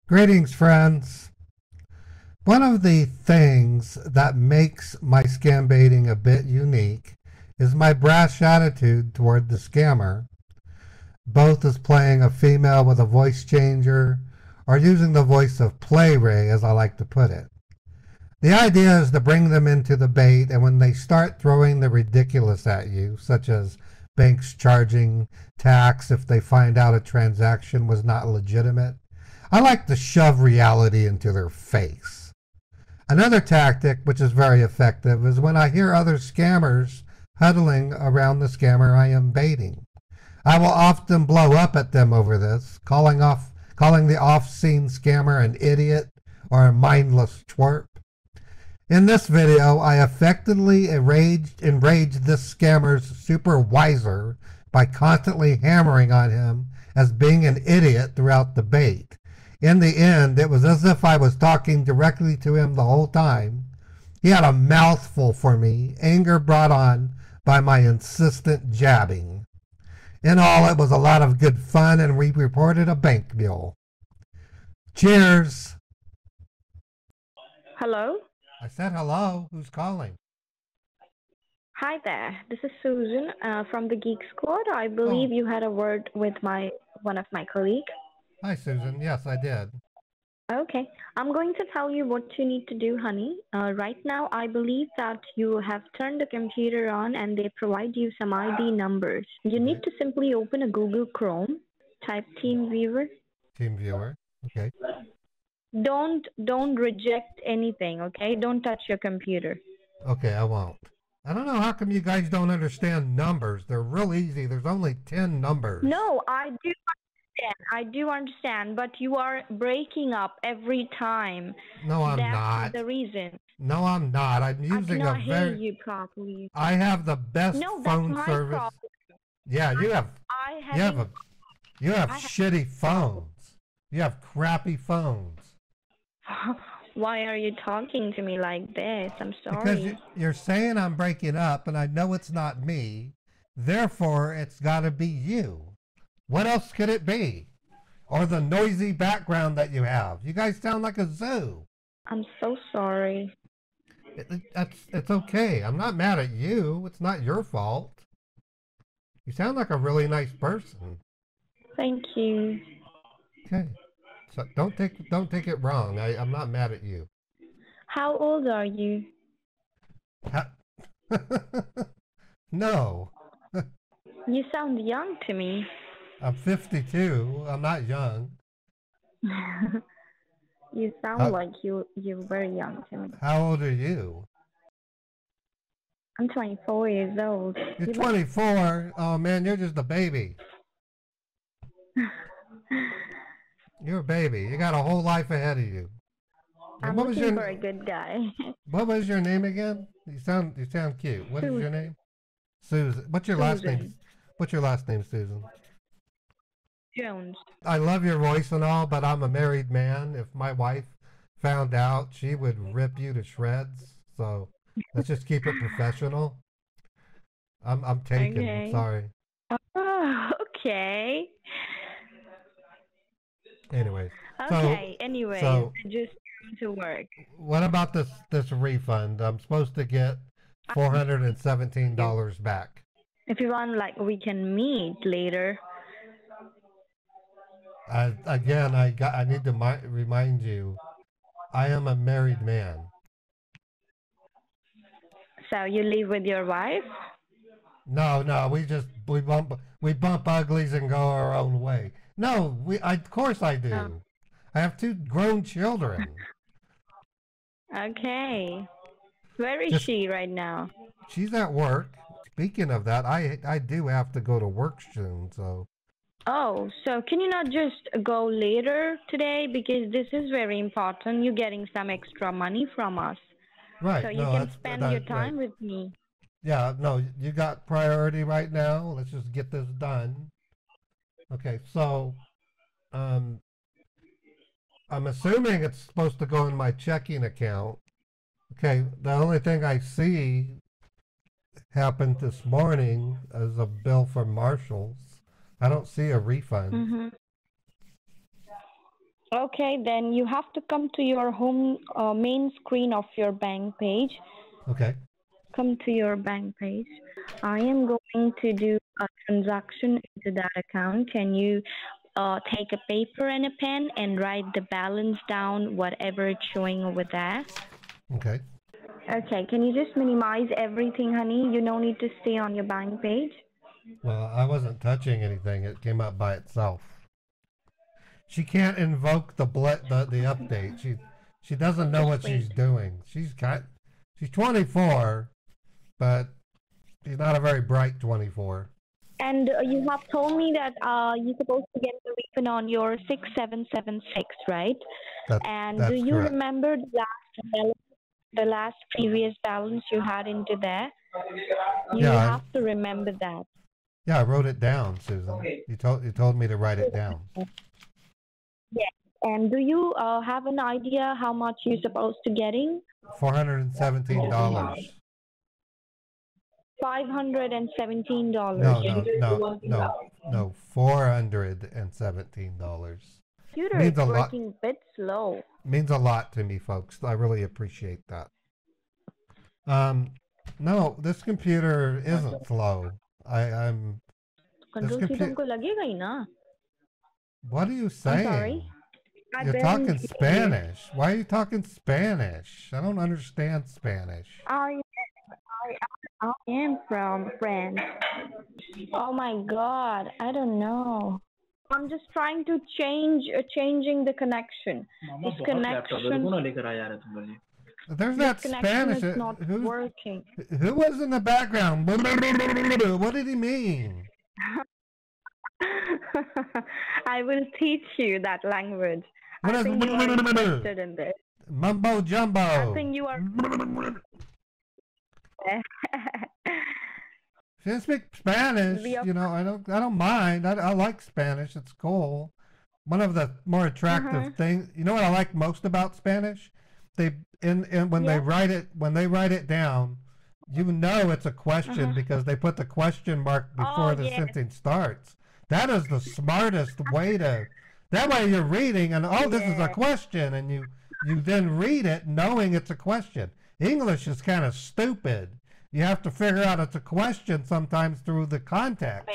Greetings, friends. One of the things that makes my scambaiting a bit unique is my brash attitude toward the scammer, both as playing a female with a voice changer or using the voice of Play Ray, as I like to put it. The idea is to bring them into the bait, and when they start throwing the ridiculous at you, such as banks charging tax if they find out a transaction was not legitimate, I like to shove reality into their face. Another tactic, which is very effective, is when I hear other scammers huddling around the scammer I am baiting. I will often blow up at them over this, calling the off-scene scammer an idiot or a mindless twerp. In this video, I effectively enraged this scammer's supervisor by constantly hammering on him as being an idiot throughout the bait. In the end, it was as if I was talking directly to him the whole time. He had a mouthful for me, anger brought on by my insistent jabbing. In all, it was a lot of good fun, and we reported a bank mule. Cheers! Hello? I said hello. Who's calling? Hi there. This is Susan from the Geek Squad. I believe you had a word with one of my colleagues. Hi, Susan. Yes, I did. Okay. I'm going to tell you what you need to do, honey. Right now, I believe that you have turned the computer on and they provide you some ID numbers. You need to simply open a Google Chrome, type TeamViewer. TeamViewer. Okay. Don't reject anything, okay? Don't touch your computer. Okay, I won't. I don't know how come you guys don't understand numbers. They're real easy. There's only 10 numbers. No, I do understand, but you are breaking up every time. No, I'm That's not. the reason. No, I'm not. I'm using I cannot hear you properly. I have the best phone that's my service. problem. Yeah, you have shitty phones. You have crappy phones. Why are you talking to me like this? I'm sorry. Because you're saying I'm breaking up, and I know it's not me. Therefore, it's got to be you. What else could it be? Or the noisy background that you have. You guys sound like a zoo. I'm so sorry. It's okay. I'm not mad at you. It's not your fault. You sound like a really nice person. Thank you. Okay. So don't take it wrong. I'm not mad at you. How old are you? No. You sound young to me. I'm 52. I'm not young. You sound like you're very young to me. How old are you? I'm 24 years old. You're 24? Oh man, you're just a baby. You're a baby. You got a whole life ahead of you. I'm looking for a good guy. What was your name again? You sound cute. What is your name? Susan. What's your last name? What's your last name, Susan? Jones. I love your voice and all, but I'm a married man. If my wife found out, she would rip you to shreds. So let's just keep it professional. I'm taken. Okay. Sorry. Oh, okay. Anyways. Okay. Anyway, just come to work. What about this refund? I'm supposed to get $417 back. If you want, like, we can meet later. Again, I need to remind you, I am a married man. So you live with your wife? No, we bump uglies and go our own way. No, of course I do. Oh. I have 2 grown children. Okay. Where is she right now? She's at work. Speaking of that, I do have to go to work soon, so. Oh, so can you not just go later today? Because this is very important. You're getting some extra money from us. Right. So you can spend your time with me. Yeah, no, you got priority right now. Let's just get this done. Okay, so I'm assuming it's supposed to go in my checking account. Okay, the only thing I see happened this morning is a bill from Marshall's. I don't see a refund. Okay, then you have to come to your home main screen of your bank page. Okay. Come to your bank page. I am going to do a transaction into that account. Can you take a paper and a pen and write the balance down, whatever it's showing over there? Okay. Okay, can you just minimize everything, honey? You don't need to stay on your bank page. Well, I wasn't touching anything. It came up by itself. She can't invoke the update. She doesn't know what Just wait. she's doing. She's 24, but she's not a very bright 24. And you have told me that you're supposed to get the refund on your 6776, right? And do That's you correct. remember the last previous balance you had into there? You Yeah, have to remember that. yeah, I wrote it down, Susan. You told me to write it down. Yes. And do you have an idea how much you're supposed to getting? $417. $517. No, $417. Computer is Means a lot. working a bit slow. Means a lot to me, folks. I really appreciate that. No, this computer isn't slow. I'm. This Control C computer. तुमको लगेगा ही ना? What are you I'm saying? sorry. I You're barely talking hear you. Spanish. Why are you talking Spanish? I don't understand Spanish. I am from France. Oh my God, I don't know. I'm just trying to changing the connection. This connection, There's this that connection Spanish. is not working. Who was in the background? What did he mean? I will teach you that language. What I is think you are interested in this. mumbo jumbo? I think you are. If you speak Spanish, you know, I don't mind. I like Spanish. It's cool. One of the more attractive things, you know what I like most about Spanish? They when they write it down, you know it's a question because they put the question mark before the sentence starts. That is the smartest way to. That way you're reading and this is a question, and you then read it knowing it's a question. English is kind of stupid. You have to figure out it's a question sometimes through the context.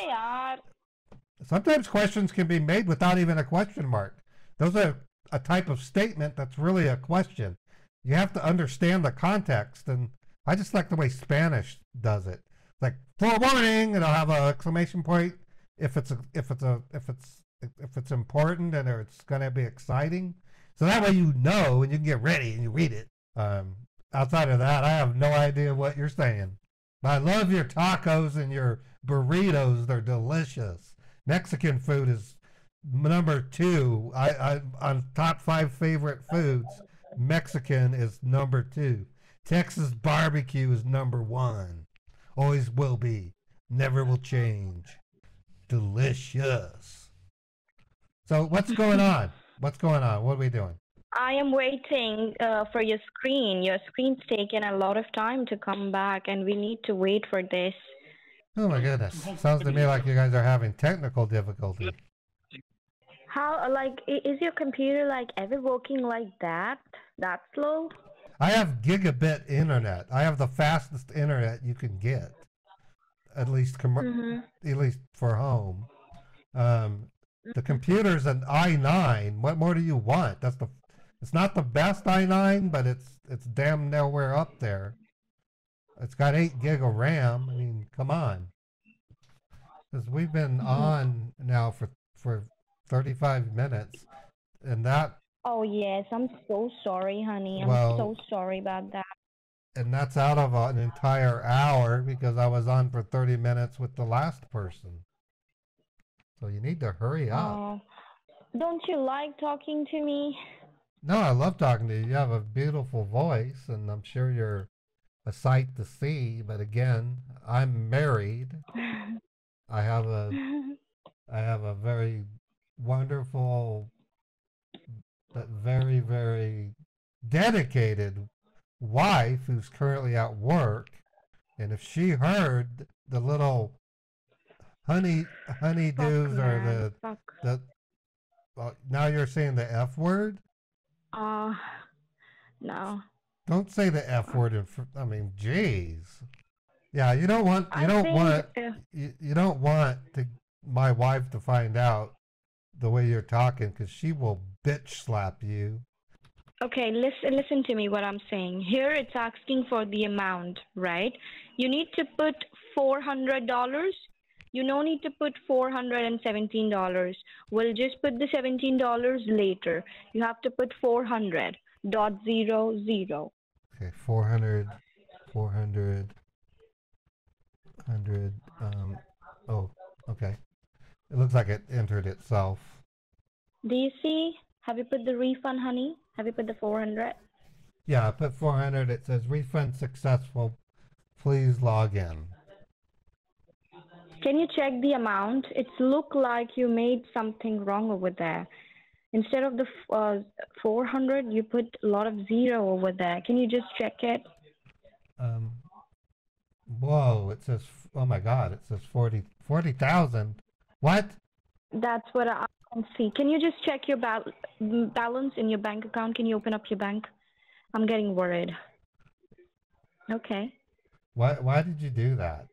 Sometimes questions can be made without even a question mark. Those are a type of statement that's really a question. You have to understand the context, and I just like the way Spanish does it. Like forewarning, it'll have an exclamation point if it's important and it's going to be exciting. So that way you know and you can get ready and you read it. Outside of that, I have no idea what you're saying. I love your tacos and your burritos. They're delicious. Mexican food is number 2. I on top 5 favorite foods, Mexican is number 2. Texas barbecue is number 1. Always will be. Never will change. Delicious. So what's going on? What's going on? What are we doing? I am waiting for your screen. Your screen's taken a lot of time to come back, and we need to wait for this. Oh my goodness. Sounds to me like you guys are having technical difficulty. How, like, is your computer, like, ever working like that? That slow? I have gigabit internet. I have the fastest internet you can get. At least at least for home. The computer's an i9. What more do you want? It's not the best i9, but it's damn nowhere up there. It's got 8 gig of RAM. I mean, come on. Because we've been on now for 35 minutes, and that. Oh yes, I'm so sorry, honey. I'm so sorry about that. And that's out of an entire hour because I was on for 30 minutes with the last person. So you need to hurry up. Don't you like talking to me? No, I love talking to you. You have a beautiful voice, and I'm sure you're a sight to see. But again, I'm married. I have a very wonderful, but very, very dedicated wife who's currently at work. And if she heard the little honeydews or Now you're saying the F word? Uh, no. Don't say the F word I mean, jeez. Yeah, I think, you don't want my wife to find out the way you're talking because she will bitch slap you. okay, listen to me what I'm saying. Here it's asking for the amount, right? You need to put $400. You no need to put $417. We'll just put the $17 later. You have to put 400.00. Okay, 400, 400, 100. Oh, okay. It looks like it entered itself. Do you see? Have you put the refund, honey? Have you put the 400? Yeah, I put 400. It says refund successful. Please log in. Can you check the amount? It's look like you made something wrong over there. Instead of the 400, you put a lot of zero over there. Can you just check it? Whoa, it says, oh my God, it says 40,000. What? That's what I can see. Can you just check your balance in your bank account? Can you open up your bank? I'm getting worried. Okay. Why did you do that?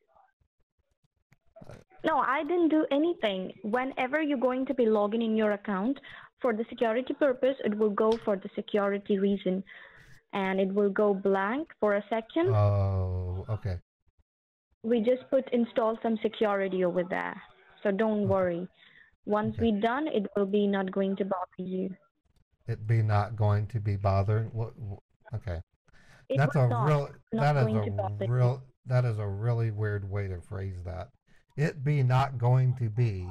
No, I didn't do anything. Whenever you're going to be logging in your account, for the security purpose, it will go for the security reason. And it will go blank for a second. Oh, okay. We just put install some security over there. So don't worry. Once we're done, it will be not going to bother you. It be not going to be bothering? Okay. That is a really weird way to phrase that. It be not going to be.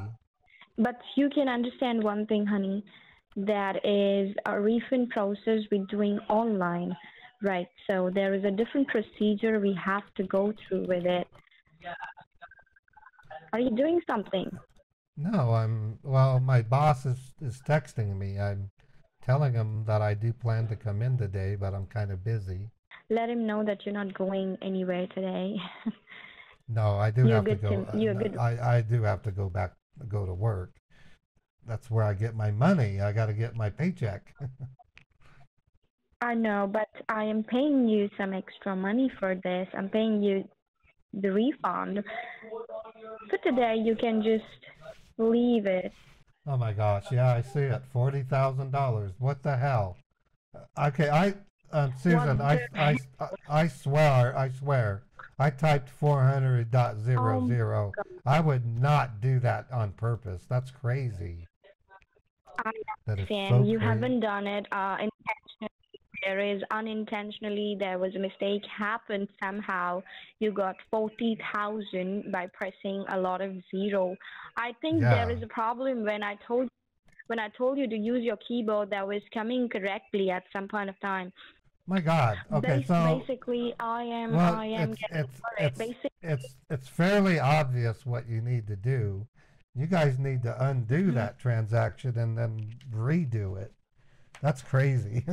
But you can understand one thing, honey. That is a refund process we're doing online, right? So there is a different procedure we have to go through with it. Are you doing something? No, well, my boss is texting me. I'm telling him that I do plan to come in today, but I'm kind of busy. Let him know that you're not going anywhere today. No, I do have to go. You're good. I do have to go to work. That's where I get my money. I got to get my paycheck. I know, but I am paying you some extra money for this. I'm paying you the refund. For today, you can just leave it. Oh my gosh, yeah, I see it. $40,000. What the hell? Okay, Susan, I swear, I typed 400.00. I would not do that on purpose. That's crazy. I That is so understand. You crazy. haven't done it intentionally. There was a mistake happened somehow. You got 40,000 by pressing a lot of zero. I think there Yeah. is a problem when I told you to use your keyboard that was coming correctly at some point of time. My God. Okay, so Basically, I am it's fairly obvious what you need to do. You guys need to undo that transaction and then redo it. That's crazy.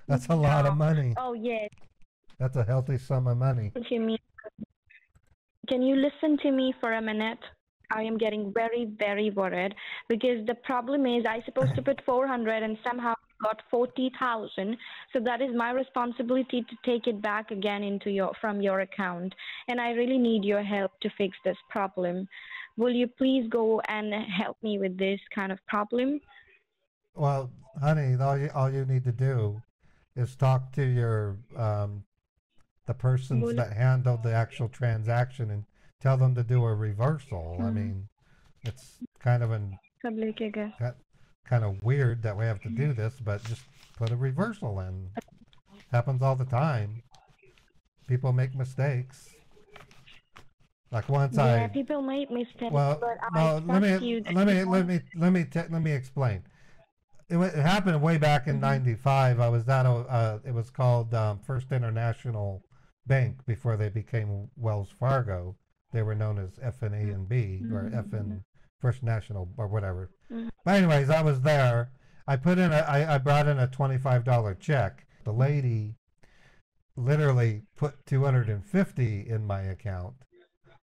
That's a lot of money. Oh yes. That's a healthy sum of money. Can you listen to me for a minute? I am getting very, very worried because the problem is I supposed to put 400 and somehow got 40,000. So that is my responsibility to take it back again from your account. And I really need your help to fix this problem. Will you please go and help me with this kind of problem? Well, honey, all you need to do is talk to the persons that handled the actual transaction and tell them to do a reversal. I mean, it's kind of weird that we have to do this, but just put a reversal in. Happens all the time. People make mistakes. Like once people make mistakes, well, but well, let me explain. It happened way back in '95. I was at it was called First International Bank before they became Wells Fargo. They were known as FNA and B or FN First National or whatever. But anyways, I was there. I brought in a $25 check. The lady literally put $250 in my account,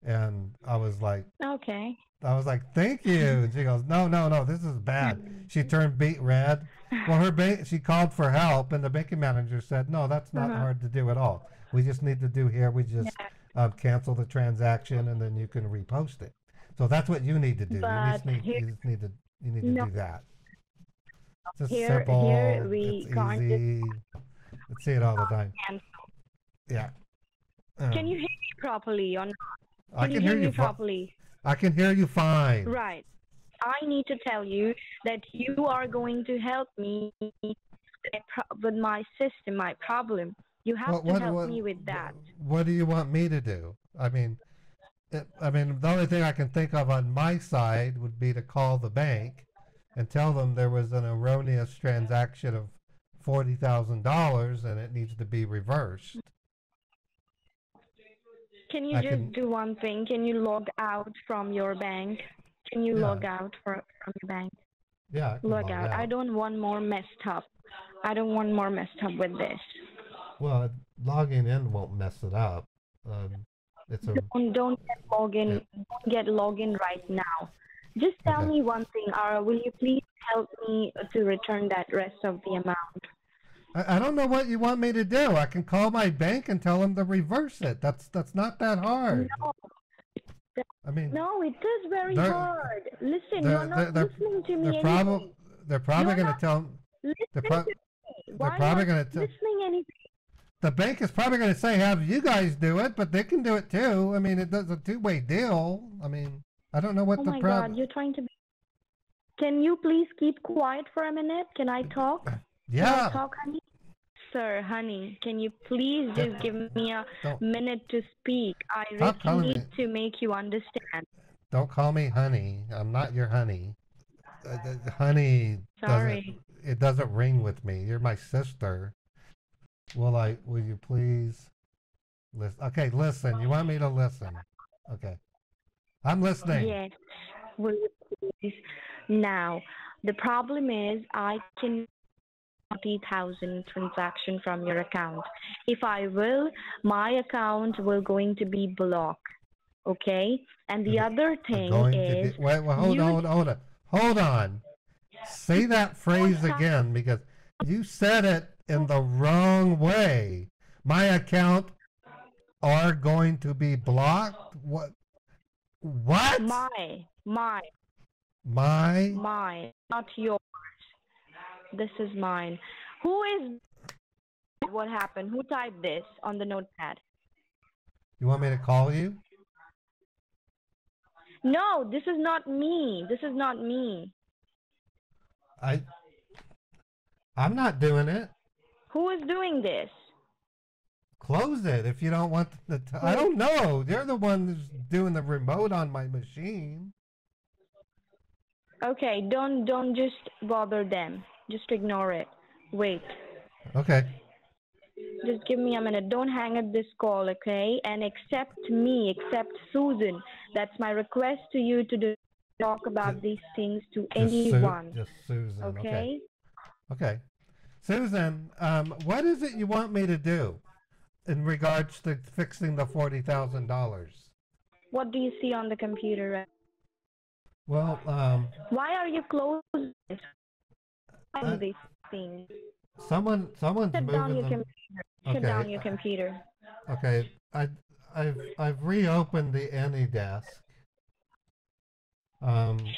And Okay. I was like, thank you. And she goes, no, no, no, this is bad. She turned beet red. Well, she called for help, and the banking manager said, no, that's not Uh-huh. hard to do at all. We just need to do here. We just Yeah. cancel the transaction, and then you can repost it. So that's what you need to do. But You just need to no, do that. It's just here simple. It's we can't just easy. I see it all the time. cancel. Yeah. Can you Um, hear me properly or not? I Can you can hear hear you. me properly? I can hear you fine. Right. I need to tell you that you are going to help me with my system, my problem. You have What to what help what me with that. what do you want me to do? I mean, the only thing I can think of on my side would be to call the bank and tell them there was an erroneous transaction of $40,000 and it needs to be reversed. Can you I just can, do one thing? Can you log out from your bank? Can you yeah, log out from your bank? yeah, I can Log log out. I out. don't want more messed up. I don't want more messed up with this. Well, logging in won't mess it up. Um, it's a, Don't get login. yeah, Don't get login right now. Just tell okay. me one thing, Ara. Will you please help me to return that rest of the amount? I don't know what you want me to do. I can call my bank and tell them to reverse it. That's not that hard. No, I mean, no, it is very they're hard. Listen, you're they're not they're they're, listening to they're me probably anything. they're probably You're going to not tell they're listening pro- to me. they're Why probably not going to tell listening anything? the bank is probably going to say have you guys do it, but they can do it too. I mean, it does a two-way deal. I mean, I don't know Oh what the my God, problem. you're trying to be. Can you please keep quiet for a minute? Can I talk? Can I Yeah, talk, honey? Sir, honey, can you please d- just give me a don't minute to speak? I stop really calling me. need to make you understand. Don't call me honey. I'm not your honey. Honey doesn't Sorry. it doesn't ring with me. You're my sister. Will you please listen? Okay, listen. You want me to listen? Okay. I'm listening. Yes, will you please? Now, the problem is I can 40,000 transaction from your account. If I will, my account will going to be blocked. Okay? And the other thing Going to be is wait, you hold on. Say that don't phrase start. again because you said it in the wrong way. My account are going to be blocked? What? My, My not yours. This is mine. Who is what happened? Who typed this on the notepad? You want me to call you? No, this is not me. This is not me. I I'm not doing it. Who is doing this? Close it if you don't want I don't know. You're the one who's doing the remote on my machine. Okay, don't just bother them. Just ignore it. Wait. Okay. Just give me a minute. Don't hang up this call, okay? And accept me, accept Susan. That's my request to you to talk about these things to anyone. Just Susan. Okay. Okay? Okay. Susan, what is it you want me to do in regards to fixing the $40,000? What do you see on the computer? Well, Why are you closing uh, these things? someone's Shut down moving your them. computer. Shut Okay. down your computer. Okay. I've reopened the AnyDesk.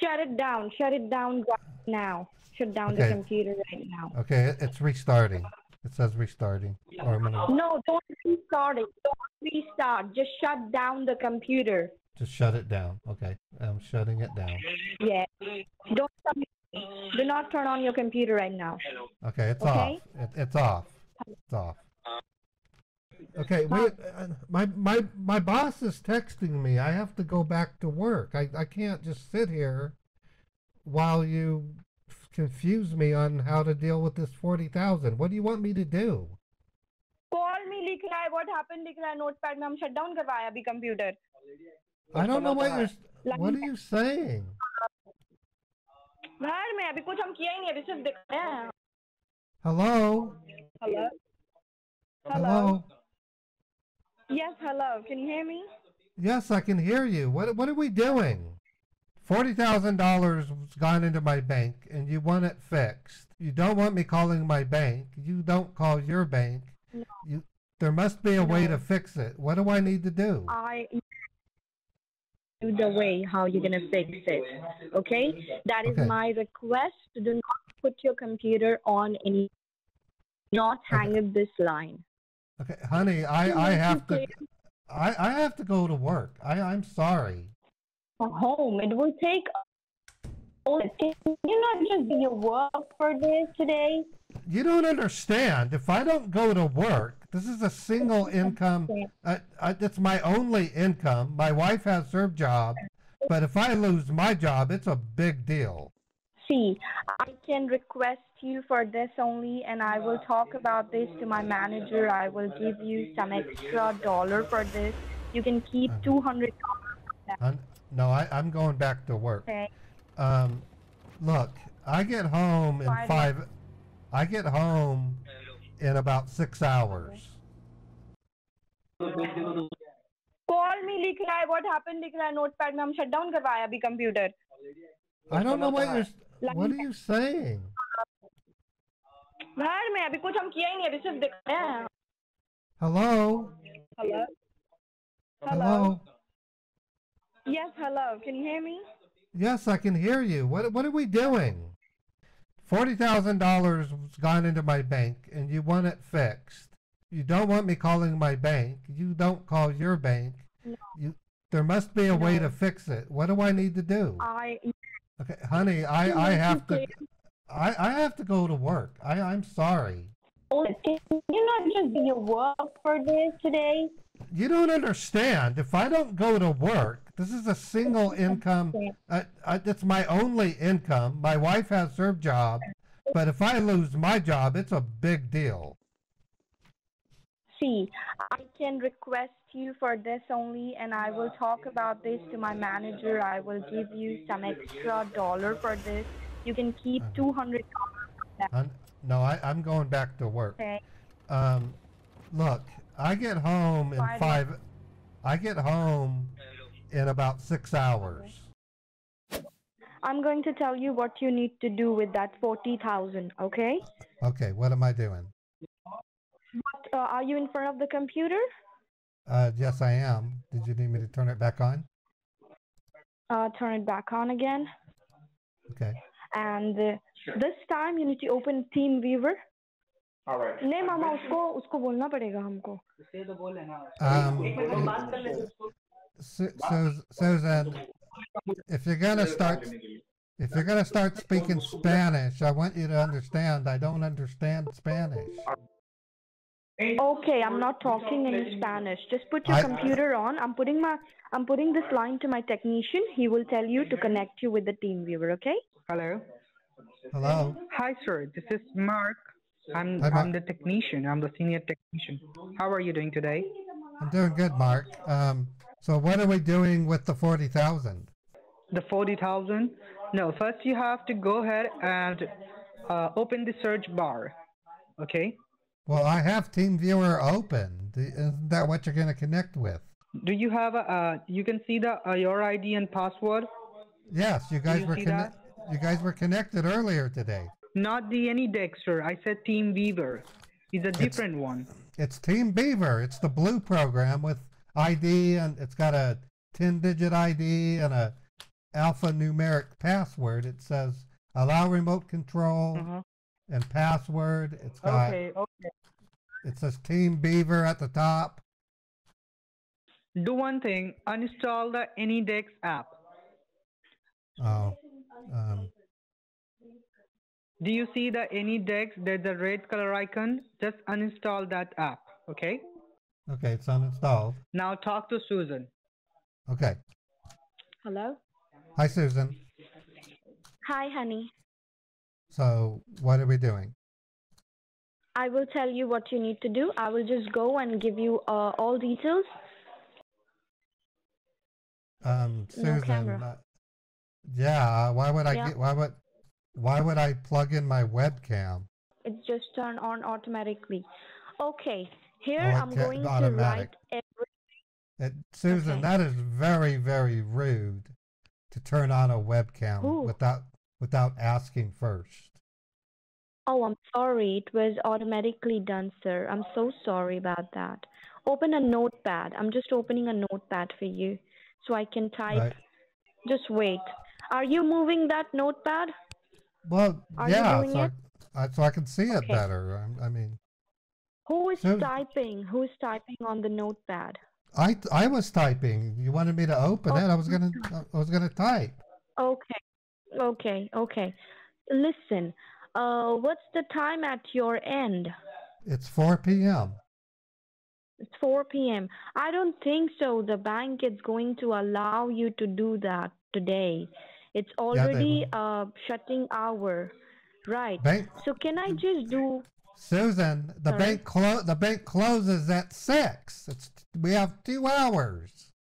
Shut it down. Shut it down right now. Shut down the Okay. computer right now. Okay. It's restarting. It says restarting. Or I'm gonna No, don't restart it. Don't restart. Just shut down the computer. just shut it down. Okay. I'm shutting it down. Yeah. Don't do not turn on your computer right now. Okay. It's Okay? off. It's off. It's off. Okay, wait. My boss is texting me. I have to go back to work. I can't just sit here while you confuse me on how to deal with this 40,000. What do you want me to do? Call me लिख रहा है what happened लिख रहा है notepad में हम shut down करवाया अभी computer. I don't know what are you saying? घर में अभी कुछ हम किया ही नहीं अभी सिर्फ दिख रहे हैं. Hello? Hello. Hello? Yes, hello. Can you hear me? Yes, I can hear you. What are we doing? $40,000 has gone into my bank and you want it fixed. You don't want me calling my bank. You don't call your bank. No, You There must be a way to no. fix it. What do I need to do? I do the way how you're gonna fix it. Okay? That is Okay. my request. Do not put your computer on any, not Okay. hang up this line. Okay. Honey, To I make you have to clear I have to go to work. I'm sorry. home, it will take. Can you not just do your work for this today? You don't understand. If I don't go to work, this is a single income. It's my only income. My wife has her job, but if I lose my job, it's a big deal. See, I can request you for this only, and I will talk about this to my manager. I will give you some extra dollar for this. You can keep Uh, $200 for that. no, I'm going back to work. Okay. Um, Look, I get home in Five months. five. I get home in about 6 hours. Call मी लिख रहा है what happened लिख रहा है notepad में हम shut down करवाया अभी computer I don't know what you're. What are you saying? घर में अभी कुछ हम किया ही नहीं अभी सिर्फ दिख रहे हैं Hello? Hello Hello? yes hello can you hear me Yes, I can hear you. What are we doing? $40,000 has gone into my bank and you want it fixed. You don't want me calling my bank. You don't call your bank. no There must be a way no to fix it. What do I need to do? I Okay, honey, to I make you have to clear I have to go to work. I'm sorry. can you not just do your work for this today You don't understand. If I don't go to work, this is a single income. It's my only income. My wife has her job, but if I lose my job, it's a big deal. see I can request you for this only and I will talk about this to my manager I will give you some extra dollar for this you can keep Uh, $200 for that no, I'm going back to work. okay Um, Look, I get home in 5 months. I get home in about 6 hours. I'm going to tell you what you need to do with that 40,000, okay? Okay, what am I doing? Are you in front of the computer? Yes, I am. Did you need me to turn it back on? Turn it back on again. Okay. And this time you need to open TeamViewer. All right. नहीं मामा उसको बोलना पड़ेगा हमको Susan, if you're gonna start speaking Spanish, I want you to understand I don't understand Spanish. Okay, I'm not talking in Spanish. Just put your computer on. I'm putting this line to my technician. He will tell you to connect you with the TeamViewer, okay? Hello. Hello? Hi, sir. This is Mark. I'm Hi, Mark. I'm the technician. I'm the senior technician. How are you doing today? I'm doing good, Mark. So what are we doing with the 40,000? The 40,000? No, first you have to go ahead and open the search bar. Okay? Well, I have TeamViewer open. Isn't that what you're going to connect with? Do you have you can see the your ID and password? Yes, you guys you were see that? you guys were connected earlier today. Not the any deck, sir. I said TeamViewer. It's a different one. It's Team Beaver. It's the blue program with ID, and it's got a 10-digit ID and a alphanumeric password. It says allow remote control and password. It's got Okay. it says Team Beaver at the top. Do one thing. Uninstall the AnyDex app. Oh, Do you see the AnyDex? There's a red color icon. Just uninstall that app. Okay. okay, it's uninstalled. Now talk to Susan. Okay. Hello? Hi, Susan. Hi, honey. So what are we doing? I will tell you what you need to do. I will just go and give you all details. Susan. camera. Yeah. Why would I Yeah. get? Why would I plug in my webcam? It's just turned on automatically. Okay, here Oh, I'm going to automatic. write everything. Susan, Okay. that is very, very rude to turn on a webcam Who? without asking first. Oh, I'm sorry. It was automatically done, sir. I'm so sorry about that. Open a notepad. I'm just opening a notepad for you so I can type. Right. Just wait. Are you moving that notepad? Well, Are you yeah, doing it? so I can see it Okay. better. I mean, Who is so typing? Who is typing on the notepad? I was typing. You wanted me to open Oh, it. I was gonna type. okay. Okay. Okay. Listen, what's the time at your end? It's 4 p.m. It's 4 p.m. I don't think so. The bank is going to allow you to do that today. It's Yeah, they already shutting hour. Right. bank So can I just do, Susan, sorry? the bank closes at 6. We have 2 hours.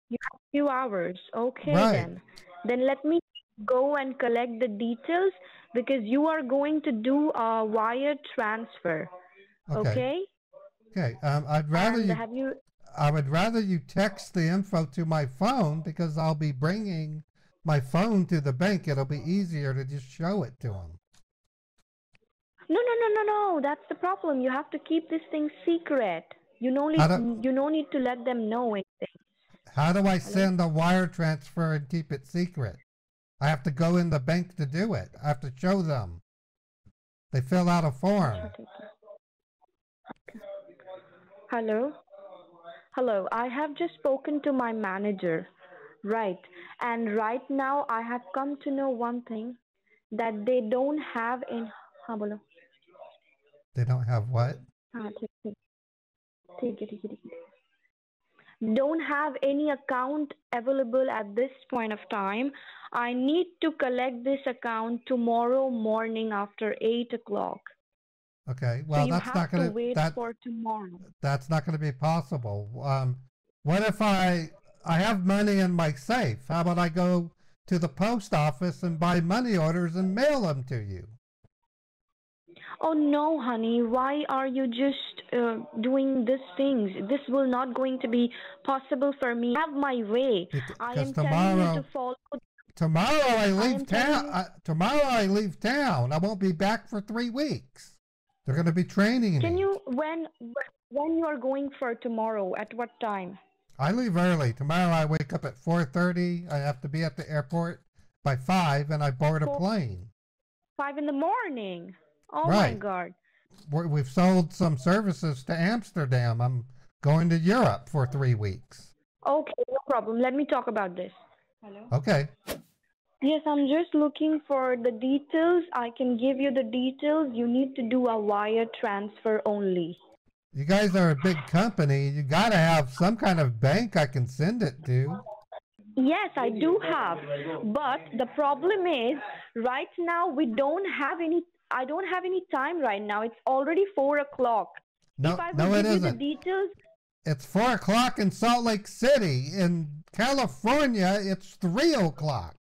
You have few hours. Okay Right. then. Then let me go and collect the details because you are going to do a wire transfer. Okay. Okay? Okay. And have you I would rather you text the info to my phone because I'll be bringing my phone to the bank. It'll be easier to just show it to them. No, no, no, no, no. That's the problem. You have to keep this thing secret. How do You no need to let them know anything. how do I Hello? send a wire transfer and keep it secret? I have to go in the bank to do it. I have to show them. They fill out a form. Hello? Hello. I have just spoken to my manager. Right. And right now I have come to know one thing that they don't have in हाँ बोलो They don't have what? हाँ ठीक ठीक ठीक है don't have any account available at this point of time. I need to collect this account tomorrow morning after 8 o'clock. Okay. So Well, you have to wait for tomorrow. that's not going to be possible. What if I have money in my safe? How about I go to the post office and buy money orders and mail them to you? Oh no, honey, why are you just doing these things? This will not going to be possible for me. I have my way. I Because am telling you to follow. tomorrow I I leave am telling town. Tomorrow I leave town. I won't be back for 3 weeks. They're going to be training Can me. you when you are going for tomorrow? At what time? I leave early. Tomorrow I wake up at 4:30. I have to be at the airport by 5 and I board a plane. 5 in the morning. Oh my Right. God. We've sold some services to Amsterdam. I'm going to Europe for 3 weeks. Okay, no problem. Let me talk about this. Hello? Okay. Yes, I'm just looking for the details. I can give you the details. You need to do a wire transfer only. You guys are a big company. You got to have some kind of bank I can send it to. Yes, I do have. But the problem is, right now we don't have any. I don't have any time right now. It's already 4 o'clock. No, If I no, will it give you the isn't. details, It's 4 o'clock in Salt Lake City. In California, it's 3 o'clock.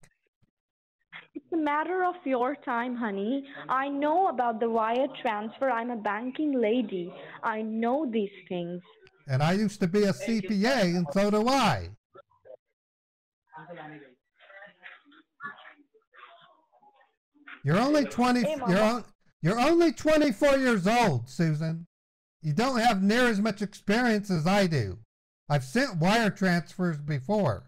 it's a matter of your time, honey. I know about the wire transfer. I'm a banking lady. I know these things. And I used to be a CPA, and so do I. You're only 20. Hey, Mama. You're only 24 years old, Susan. You don't have near as much experience as I do. I've sent wire transfers before.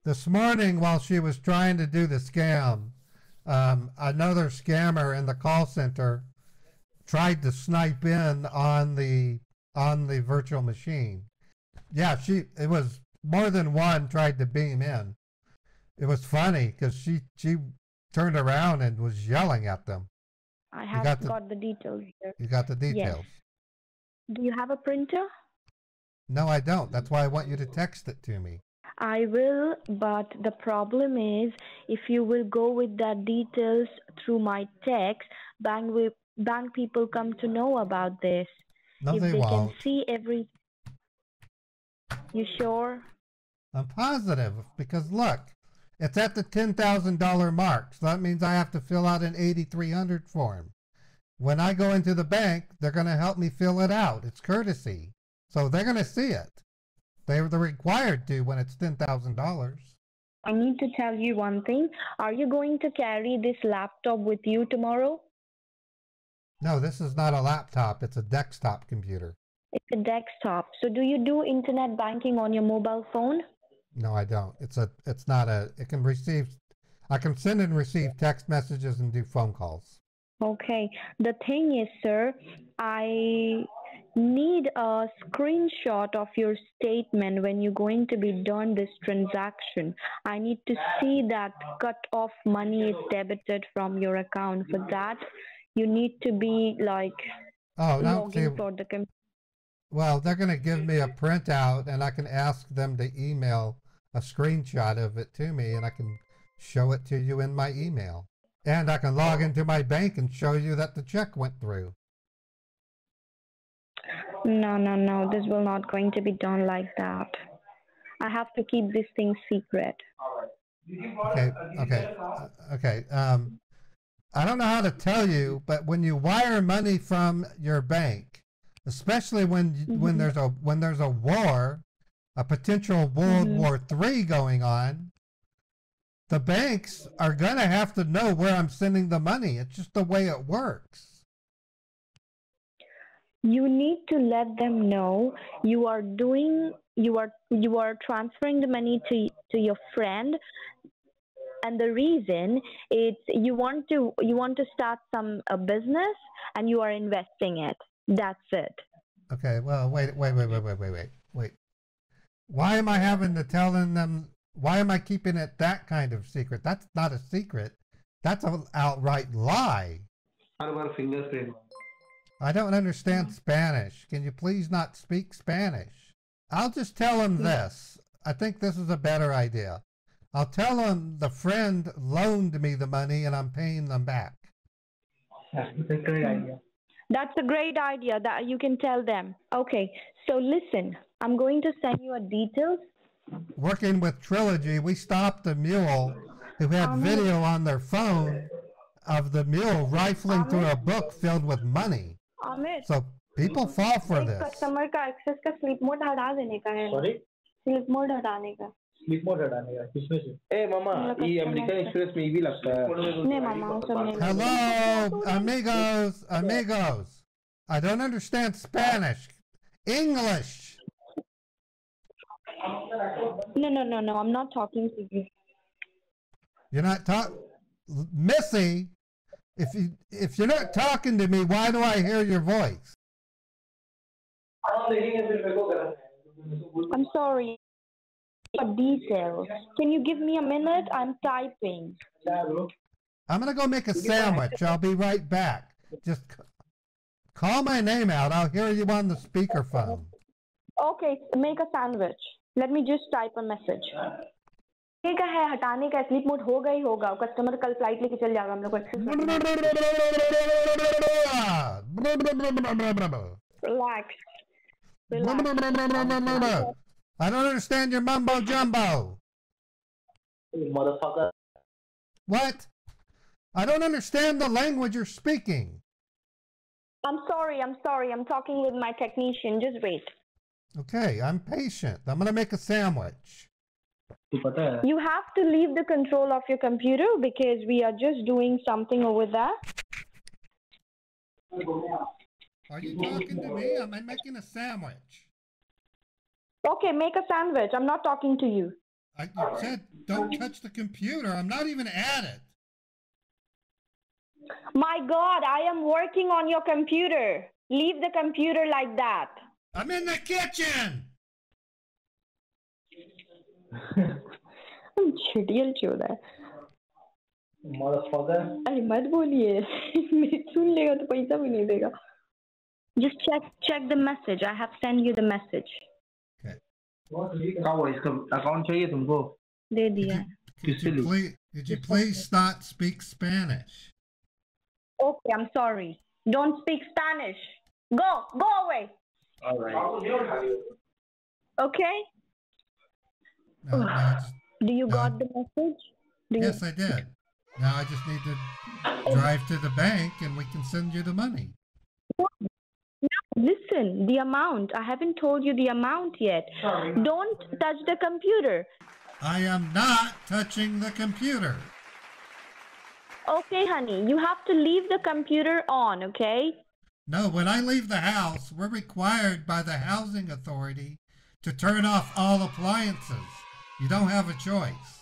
This morning, while she was trying to do the scam, another scammer in the call center tried to snipe in on the virtual machine. Yeah, it was more than one tried to beam in. It was funny because she turned around and was yelling at them. I have got the details here. You got the details. Yes. Do you have a printer? No, I don't. That's why I want you to text it to me. I will, but the problem is if you will go with that details through my text, bank people come to know about this. No, if they can won't. see every. You sure? I'm positive because look, it's at the $10,000 mark. So that means I have to fill out an 8300 form. When I go into the bank, they're going to help me fill it out. It's courtesy. So they're going to see it. They're required to when it's $10,000. I need to tell you one thing. Are you going to carry this laptop with you tomorrow? No, this is not a laptop. It's a desktop computer. It's a desktop. So do you do internet banking on your mobile phone? No, I don't. It can receive, I can send and receive text messages and do phone calls. Okay. The thing is, sir, I need a screenshot of your statement when you're going to be done this transaction. I need to see that cut off money is debited from your account. For that, you need to be like logging for the computer. Well, they're going to give me a printout, and I can ask them to email a screenshot of it to me, and I can show it to you in my email. And I can log into my bank and show you that the check went through. No. This will not going to be done like that. I have to keep this thing secret. Okay. I don't know how to tell you, but when you wire money from your bank, especially when there's a war, a potential World War III going on, the banks are going to have to know where I'm sending the money. It's just the way it works. You need to let them know you are transferring the money to your friend, and the reason is you want to start some business and you are investing it. That's it. Okay, well, wait. Why am I having to tell them? Why am I keeping it that kind of secret? That's not a secret. That's an outright lie. How about fingerprint? I don't understand Spanish. Can you please not speak Spanish? I'll just tell them this. I think this is a better idea. I'll tell them the friend loaned me the money and I'm paying them back. That's a great idea. That's a great idea that you can tell them. Okay, so listen, I'm going to send you a details. Working with Trilogy, we stopped a mule who had video on their phone of the mule rifling through a book filled with money. So people fall for this. Customer का access का sleep mode हटा देने का है. Sorry? Sleep mode हटाने का. Sleep mode हटाने का किसमें से? ए मामा ये अमेरिकन एक्सप्रेस में भी लगता है. नहीं मामा वो सब नहीं. Hello, amigos. I don't understand Spanish. English. No. I'm not talking to you. You're not talking, Missy. If you're not talking to me, why do I hear your voice? I'm sorry. Details. Can you give me a minute? I'm typing. I'm gonna go make a sandwich. I'll be right back. Just call my name out. I'll hear you on the speakerphone. Okay, make a sandwich. Let me just type a message. ठीक है हटाने का sleep mode होगा ही होगा. Customer कल flight लेके चल जाएगा हम लोग को access. Relax. I don't understand your mumbo jumbo. Motherfucker. What? I don't understand the language you're speaking. I'm sorry. I'm talking with my technician. Just wait. Okay, I'm patient. I'm going to make a sandwich. You have to leave the control of your computer because we are just doing something over there. Are you talking to me? I'm making a sandwich. Okay, make a sandwich. I'm not talking to you. You said don't touch the computer. I'm not even at it. My God, I am working on your computer. Leave the computer like that. I'm in the kitchen. चिड़ियल चोर है. Motherfucker. अरे मत बोलिए. सुन लेगा तो पैसा भी नहीं देगा. Just check the message. I have sent you the message. Okay. क्या हुआ इसका अकाउंट चाहिए तुमको? दे दिया. Could you please not speak Spanish? Okay, I'm sorry. Don't speak Spanish. Go away. All right. Okay? No, Do you got the message? Yes, I did. Now I just need to drive to the bank and we can send you the money. No, Listen, the amount. I haven't told you the amount yet. Sorry. Don't touch the computer. I am not touching the computer. Okay, honey, you have to leave the computer on, okay? No, when I leave the house, we're required by the housing authority to turn off all appliances. You don't have a choice.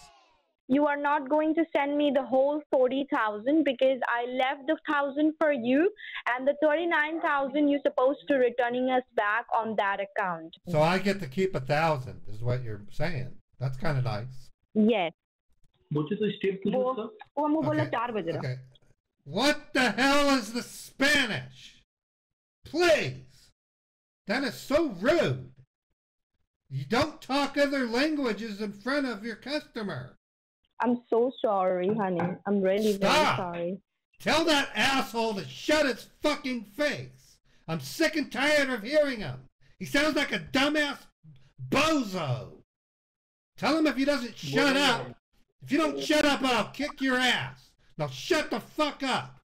You are not going to send me the whole 40,000 because I left the 1,000 for you, and the 39,000 you're supposed to returning us back on that account. So I get to keep 1,000, is what you're saying. That's kind of nice. Yes. Okay. Okay. What the hell is the Spanish? Please. That is so rude. You don't talk other languages in front of your customer. I'm so sorry, honey. I'm really Stop. very sorry. Tell that asshole to shut his fucking face. I'm sick and tired of hearing him. He sounds like a dumbass bozo. Tell him if he doesn't shut up. If you don't shut up, I'll kick your ass. Now shut the fuck up.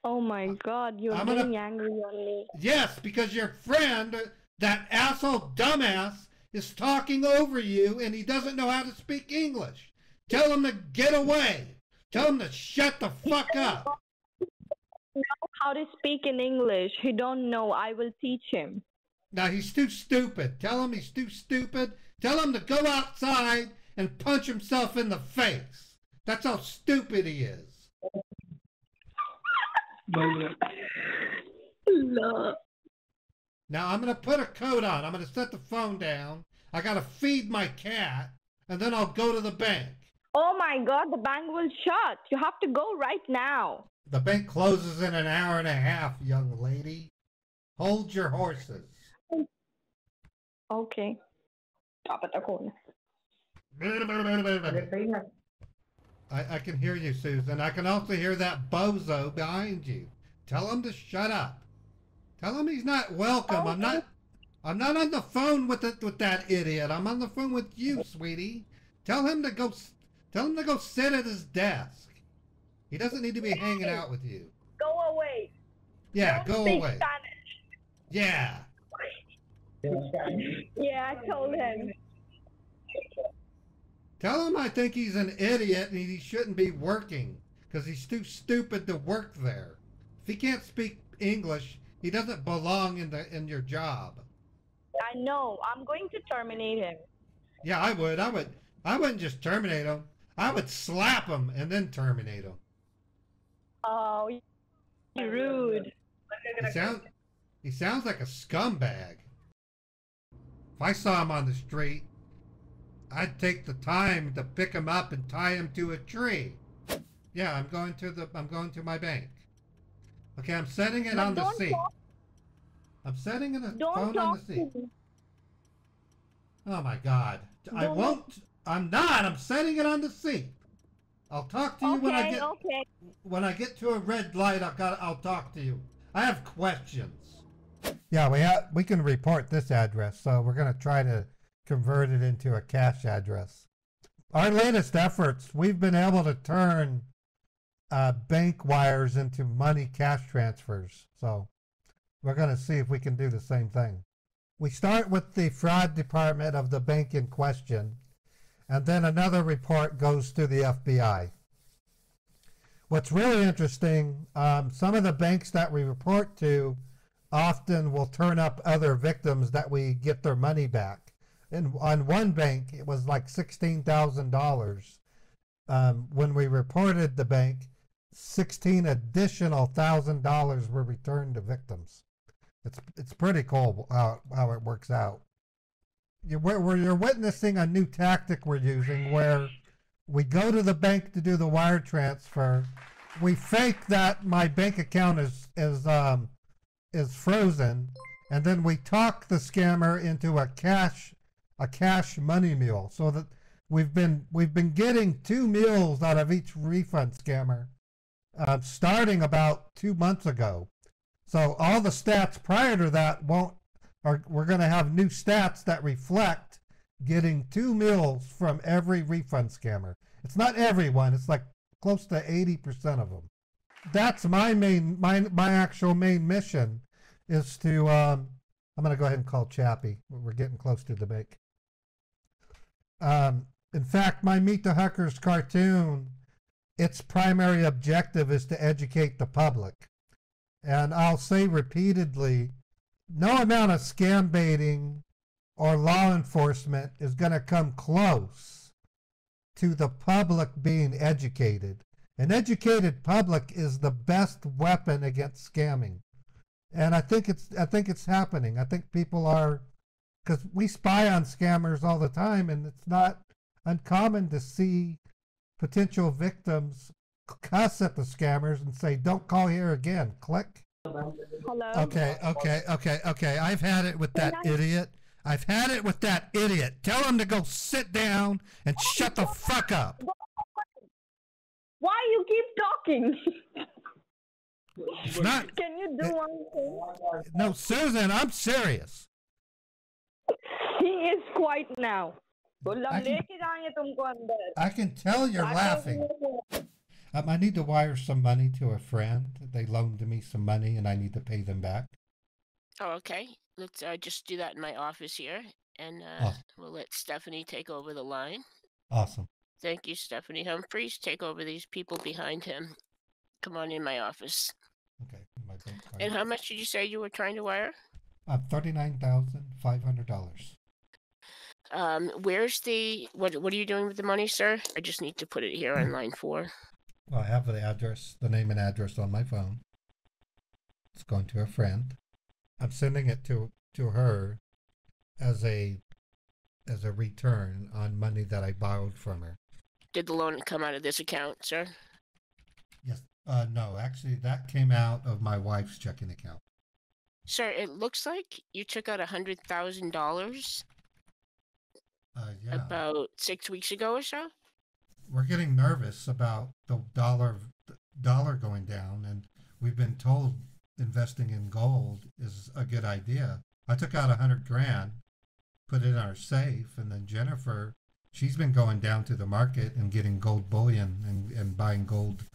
Oh my God, you're getting angry on me. Yes, because your friend, that asshole dumbass, is talking over you and he doesn't know how to speak English. Tell him to get away. Tell him to shut the fuck up. Know how to speak in English. He don't know. I will teach him. Now he's too stupid. Tell him he's too stupid. Tell him to go outside and punch himself in the face. That's how stupid he is. Now I'm going to put a coat on. I'm going to set the phone down. I got to feed my cat, and then I'll go to the bank. Oh my God, the bank will shut. You have to go right now. The bank closes in an hour and a half, young lady. Hold your horses. Okay. Stop at the corner. I can hear you, Susan. I can also hear that bozo behind you. Tell him to shut up. Tell him he's not welcome. Okay. I'm not on the phone with that idiot. I'm on the phone with you, sweetie. Tell him to go sit at his desk. He doesn't need to be hanging out with you. Go away. Yeah, Don't go speak away. Spanish. Yeah. Yeah, I told him. Tell him I think he's an idiot and he shouldn't be working because he's too stupid to work there. If he can't speak English, he doesn't belong in your job. I know. I'm going to terminate him. Yeah, I would. I wouldn't just terminate him. I would slap him and then terminate him. Oh, you're rude. He sounds like a scumbag. If I saw him on the street, I'd take the time to pick him up and tie him to a tree. Yeah, I'm going to my bank. Okay, I'm setting it on the seat. I'm setting the phone on the seat. Oh my God. I won't. I'm not. I'm setting it on the seat. I'll talk to you when I get to a red light. I'll talk to you. I have questions. Yeah, we can report this address, so we're going to try to convert it into a cash address. Our latest efforts, we've been able to turn bank wires into money cash transfers. So we're going to see if we can do the same thing. We start with the fraud department of the bank in question, and then another report goes to the FBI. What's really interesting, some of the banks that we report to often will turn up other victims that we get their money back. And on one bank, it was like $16,000. When we reported the bank, $16 additional $1,000 were returned to victims. It's pretty cool how it works out. You're witnessing a new tactic we're using where we go to the bank to do the wire transfer. We fake that my bank account is frozen, and then we talk the scammer into a cash money mule, so that we've been getting 2 meals out of each refund scammer, starting about 2 months ago. So all the stats prior to that we're going to have new stats that reflect getting 2 meals from every refund scammer. It's not everyone. It's like close to 80% of them. That's my actual main mission, is to, I'm going to go ahead and call Chappie. We're getting close to the break. In fact, my Meet the Huckers cartoon, its primary objective is to educate the public. And I'll say repeatedly, no amount of scam baiting or law enforcement is going to come close to the public being educated. An educated public is the best weapon against scamming. And I think it's happening. I think people are, because we spy on scammers all the time, and it's not uncommon to see potential victims cuss at the scammers and say, "Don't call here again." Click. Hello? Okay. I've had it with that idiot. I've had it with that idiot. Tell him to go sit down and shut the fuck up. Why you keep talking? It's not. Can you do one thing? No, Susan, I'm serious. He is quiet now. I can tell you're laughing. I need to wire some money to a friend. They loaned me some money, and I need to pay them back. Oh, okay. Let's just do that in my office here, and we'll let Stephanie take over the line. Awesome. Thank you, Stephanie Humphreys. Take over these people behind him. Come on in my office. Okay. My bank card. And how much did you say you were trying to wire? $39,500. Where's the what are you doing with the money, sir? I just need to put it here on line 4. Well, I have the address, the name and address on my phone. It's going to a friend. I'm sending it to her as a return on money that I borrowed from her. Did the loan come out of this account, sir? Yes. No, actually, that came out of my wife's checking account. Sir, it looks like you took out $100,000 Yeah. about 6 weeks ago or so. We're getting nervous about the dollar going down, and we've been told investing in gold is a good idea. I took out $100,000, put it in our safe, and then Jennifer, she's been going down to the market and getting gold bullion and buying gold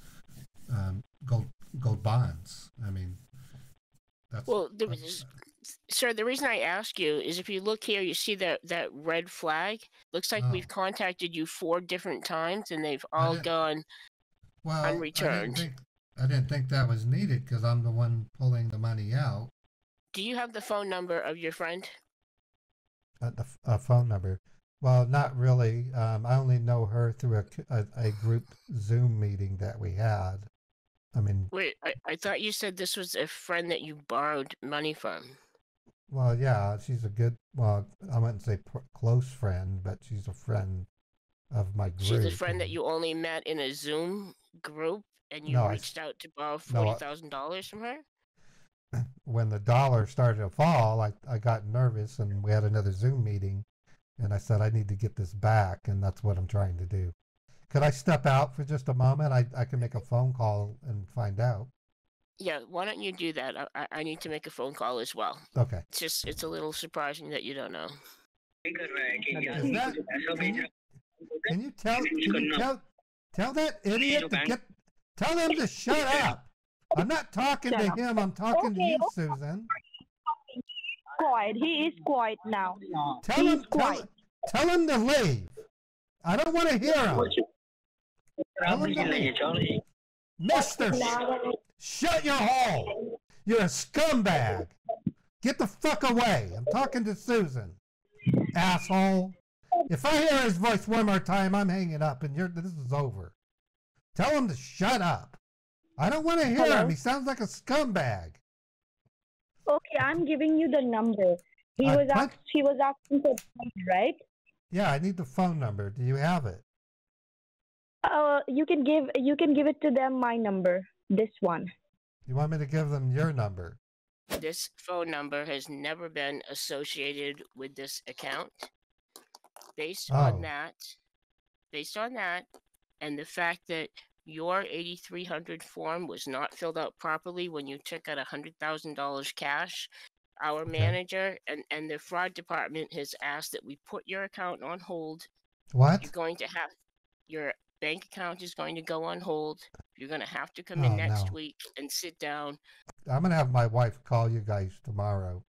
bonds. I mean, that's well. Sir, the reason I ask you is if you look here, you see that red flag. Looks like we've contacted you 4 different times, and they've all gone unreturned. I didn't think that was needed because I'm the one pulling the money out. Do you have the phone number of your friend? The phone number? Well, not really. I only know her through a group Zoom meeting that we had. I mean... Wait, I thought you said this was a friend that you borrowed money from. Well, yeah, she's a good, well, I wouldn't say close friend, but she's a friend of my group. She's a friend that you only met in a Zoom group, and you reached out to borrow $40,000 from her? When the dollar started to fall, I got nervous, and we had another Zoom meeting, and I said, I need to get this back, and that's what I'm trying to do. Could I step out for just a moment? I can make a phone call and find out. Yeah, why don't you do that? I need to make a phone call as well. Okay. It's a little surprising that you don't know. Can you tell that idiot to tell him to shut up? I'm not talking to him, I'm talking to you, Susan. Quiet. He is quiet now. Tell him to leave. I don't want to hear him. Tell him to leave. Mister, shut your hole. You're a scumbag. Get the fuck away. I'm talking to Susan. Asshole. If I hear his voice one more time, I'm hanging up and this is over. Tell him to shut up. I don't want to hear him. He sounds like a scumbag. Okay, I'm giving you the number. He was asking for the number, right? Yeah, I need the phone number. Do you have it? You can give it to them my number. This one. You want me to give them your number? This phone number has never been associated with this account. Based on that, and the fact that your 8300 form was not filled out properly when you took out $100,000 cash, our manager and the fraud department has asked that we put your account on hold. What? You're going to have bank account is going to go on hold. You're going to have to come in next week and sit down. I'm going to have my wife call you guys tomorrow.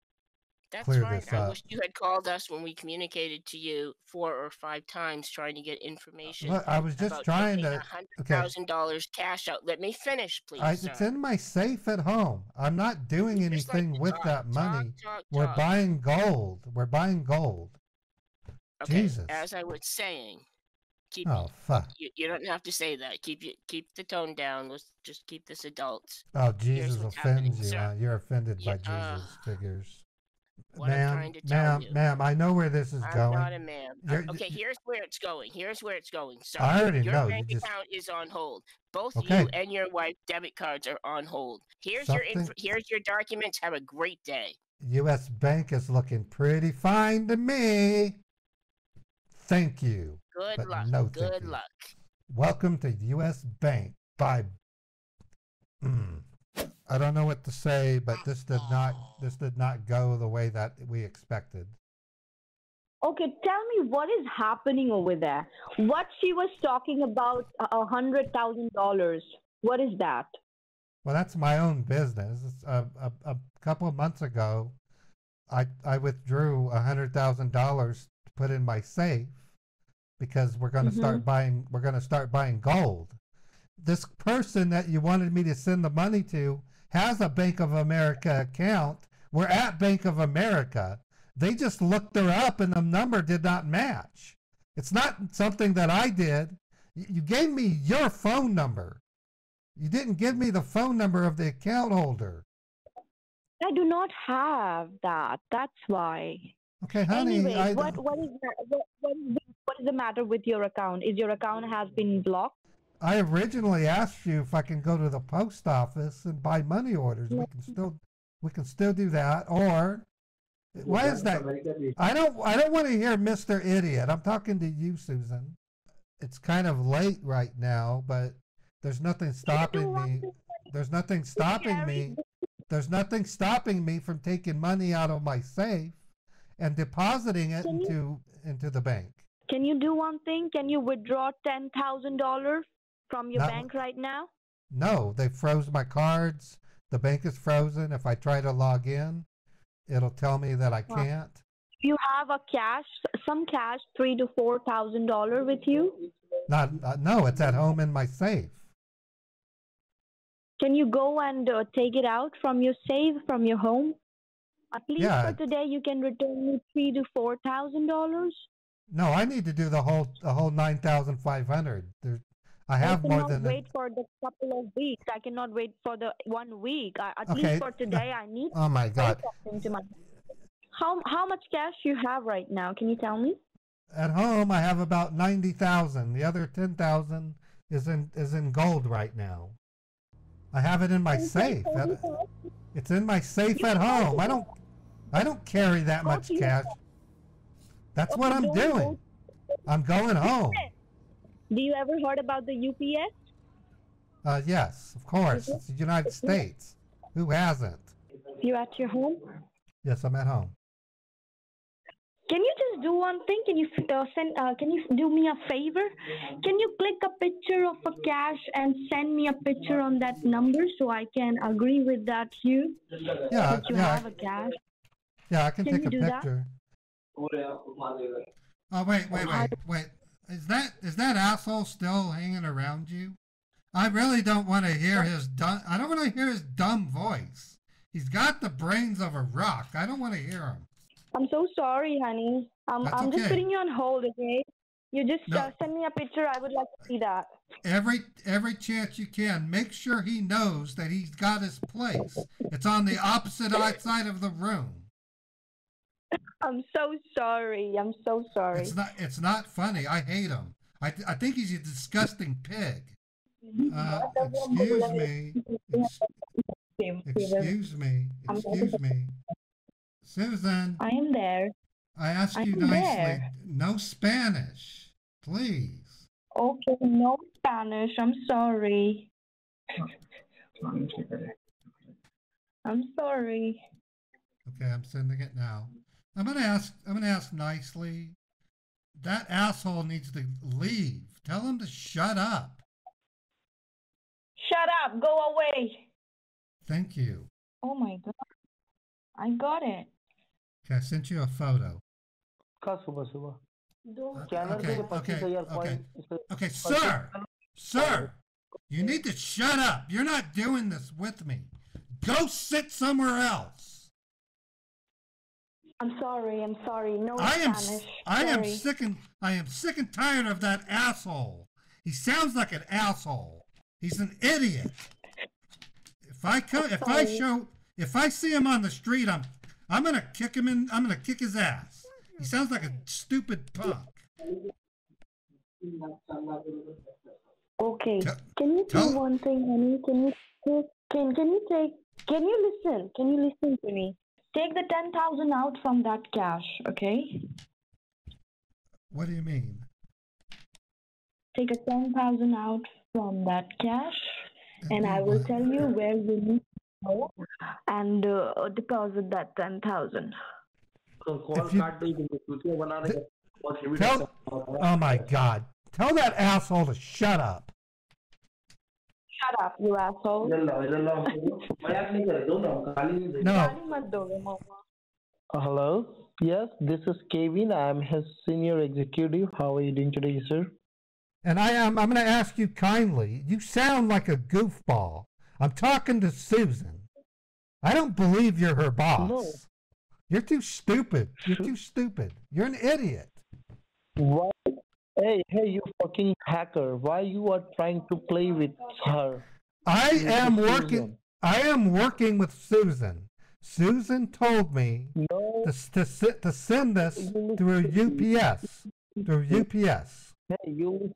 That's fine. I wish you had called us when we communicated to you 4 or 5 times trying to get information. Look, I was just trying to. $100,000 cash out. Let me finish, please. It's in my safe at home. I'm not doing anything with that money. We're buying gold. We're buying gold. Okay, Jesus. as I was saying, fuck. You don't have to say that. Keep the tone down. Let's just keep this adults. Oh, Jesus offends you. You're offended by Jesus figures. Ma'am, I know where this is going. I'm not a ma'am. Okay, here's where it's going. Sir. I already know. Your bank account is on hold. Both you and your wife's debit cards are on hold. Here's your documents. Have a great day. U.S. Bank is looking pretty fine to me. Thank you. Good luck. No, good luck. Welcome to U.S. Bank. Bye. I don't know what to say, but this did not go the way that we expected. Okay, tell me what is happening over there. What she was talking about, $100,000. What is that? Well, that's my own business. A couple of months ago, I withdrew $100,000 to put in my safe because we're going to start buying. We're going to start buying gold. This person that you wanted me to send the money to has a Bank of America account. We're at Bank of America. They just looked her up and the number did not match. It's not something that I did. You gave me your phone number. You didn't give me the phone number of the account holder. I do not have that. That's why. Okay, honey. Anyway, what is the matter with your account? Is your account has been blocked? I originally asked you if I can go to the post office and buy money orders. We can still do that. Or why is that? I don't want to hear Mr. Idiot. I'm talking to you, Susan. It's kind of late right now, but there's nothing stopping me. There's nothing stopping me. There's nothing stopping me from taking money out of my safe and depositing it into the bank. Can you do one thing? Can you withdraw $10,000 from your bank right now? No, they froze my cards. The bank is frozen. If I try to log in, it'll tell me that I can't. You have some cash, $3,000 to $4,000 with you? No, it's at home in my safe. Can you go and take it out from your safe, from your home? At least for today, you can return me $3,000 to $4,000. No, I need to do the whole $9,500. I have more than. I cannot wait for the couple of weeks. I cannot wait for the 1 week. At least for today, I need. Oh my God! How much cash you have right now? Can you tell me? At home, I have about 90,000. The other 10,000 is in gold right now. I have it in my safe. It's in my safe at home. I don't carry that much cash. That's what I'm doing. I'm going home. Do you ever heard about the UPS? Yes, of course. It's the United States. Who hasn't? You at your home? Yes, I'm at home. Can you just do one thing? Can you Can you do me a favor? Can you click a picture of a cash and send me a picture on that number so I can agree with that you have a cash? Yeah, I can take a picture. Oh wait. Is that asshole still hanging around you? I really don't want to hear I don't want to hear his dumb voice. He's got the brains of a rock. I don't want to hear him. I'm so sorry, honey. I'm just putting you on hold, okay? You just send me a picture. I would like to see that. Every chance you can, make sure he knows that he's got his place. It's on the opposite side of the room. I'm so sorry. I'm so sorry. It's not funny. I hate him. I think he's a disgusting pig. Excuse me. Excuse me. Susan. I am there. I asked you nicely. There. No Spanish, please. Okay, no Spanish. I'm sorry. I'm sorry. Okay, I'm sending it now. I'm gonna ask nicely. That asshole needs to leave. Tell him to shut up. Shut up. Go away. Thank you. Oh my God. I got it. Okay, I sent you a photo. Okay, sir, you need to shut up. You're not doing this with me. Go sit somewhere else. I'm sorry. No Spanish. I am sick and tired of that asshole. He sounds like an asshole. He's an idiot. If I see him on the street, I'm gonna kick him in. I'm gonna kick his ass. He sounds like a stupid punk. Okay. Can you do one thing, honey? Can you listen? Can you listen to me? Take the 10,000 out from that cash, okay? What do you mean? Take a 10,000 out from that cash, and I will tell you where you need to go and deposit that 10,000. Oh my God! Tell that asshole to shut up. Shut up, you asshole. No. Hello? Yes, this is Kevin. I'm his senior executive. How are you doing today, sir? And I'm going to ask you kindly. You sound like a goofball. I'm talking to Susan. I don't believe you're her boss. No. You're too stupid. You're too stupid. You're an idiot. Why? Hey, you fucking hacker. Why you are trying to play with her? I am working with Susan. Susan told me to send this through UPS. Through UPS. Hey, you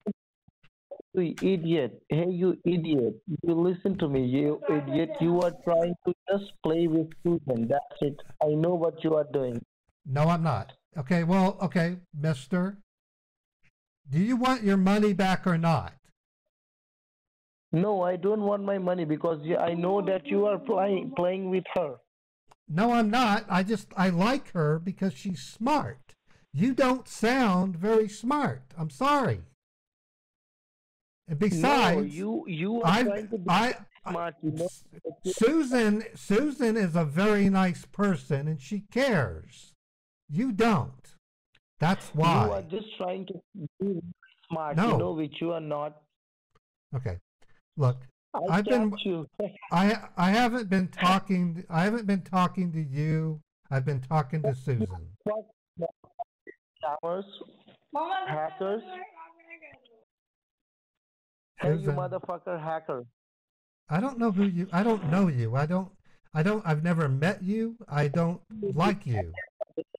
idiot. Hey, you idiot. You listen to me, you idiot. You are trying to just play with Susan. That's it. I know what you are doing. No, I'm not. Okay, well, okay, mister. Do you want your money back or not? No, I don't want my money because I know that you are playing with her. No, I'm not. I like her because she's smart. You don't sound very smart. I'm sorry. And besides, no, you are trying to be smart. You know? Susan is a very nice person and she cares. You don't. That's why. You are just trying to be smart, no. Which you are not. Okay. Look, I haven't been talking to you. I've been talking to Susan. Scammers, hackers. Hey, you motherfucker hacker. I don't know you. I've never met you. I don't like you.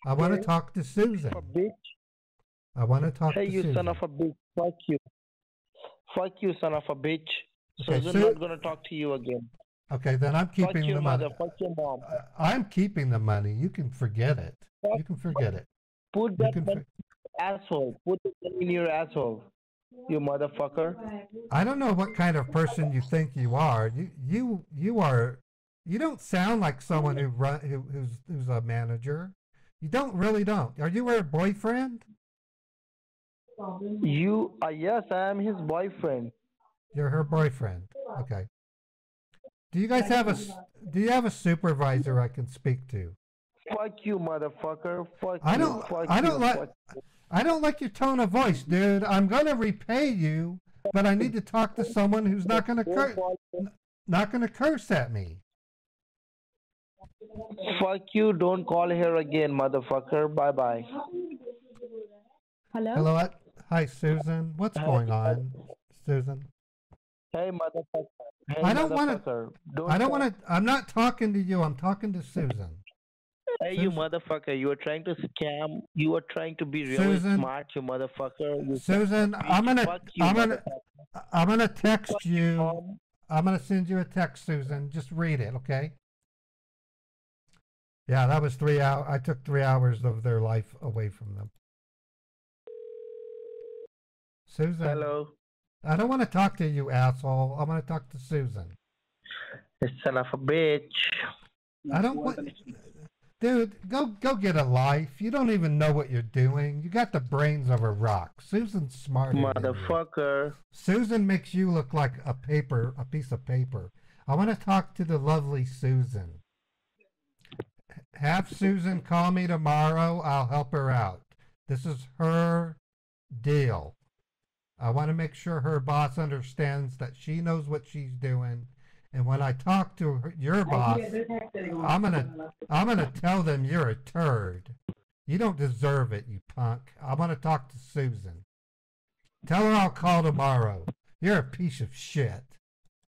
I want to talk to Susan. I want to talk to Susan. Hey, you son of a bitch. Fuck you. Fuck you, son of a bitch. Okay, Susan's not going to talk to you again. Okay, then I'm keeping the money. Fuck your mom. I'm keeping the money. You can forget it. You can forget it. Put that money in your asshole. Put it in your asshole. You motherfucker. I don't know what kind of person you think you are. You don't sound like someone who's a manager. You really don't. Are you her boyfriend? Yes, I am his boyfriend. You're her boyfriend. Okay. Do you guys have a supervisor I can speak to? Fuck you, motherfucker. I don't like your tone of voice, dude. I'm gonna repay you, but I need to talk to someone who's not gonna curse at me. Fuck you! Don't call her again, motherfucker. Bye bye. Hello. Hello. Hi, Susan. What's going on, Susan? Hey, motherfucker. Hey, I don't want to. I'm not talking to you. I'm talking to Susan. Hey, you motherfucker! You are trying to scam. You are trying to be really smart, you motherfucker. Susan, I'm gonna text you. I'm gonna send you a text, Susan. Just read it, okay? Yeah, that was 3 hours. I took 3 hours of their life away from them. Susan. Hello. I don't want to talk to you, asshole. I want to talk to Susan. Son of a bitch. I don't want. Dude, go get a life. You don't even know what you're doing. You got the brains of a rock. Susan's smarter than you. Motherfucker. Susan makes you look like a piece of paper. I want to talk to the lovely Susan. Have Susan call me tomorrow. I'll help her out. This is her deal. I want to make sure her boss understands that she knows what she's doing. And when I talk to your boss, I'm gonna tell them you're a turd. You don't deserve it, you punk. I want to talk to Susan. Tell her I'll call tomorrow. You're a piece of shit.